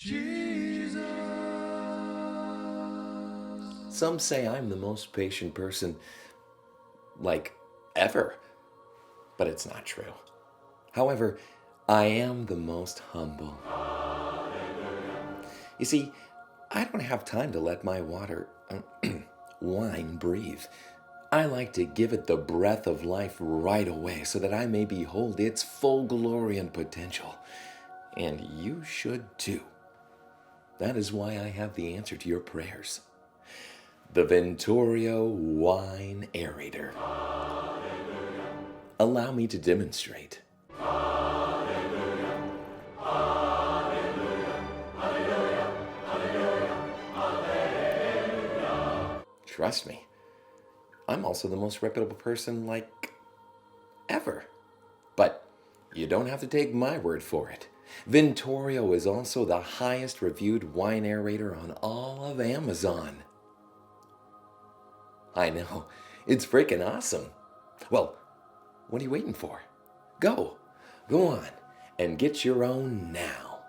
Jesus. Some say I'm the most patient person, like, ever. But it's not true. However, I am the most humble. You see, I don't have time to let my wine breathe. I like to give it the breath of life right away so that I may behold its full glory and potential. And you should too. That is why I have the answer to your prayers. The Vintorio Wine Aerator. Allow me to demonstrate. Trust me, I'm also the most reputable person, like, ever. But you don't have to take my word for it. Vintorio is also the highest reviewed wine aerator on all of Amazon. I know, it's freaking awesome. Well, what are you waiting for? Go on, and get your own now.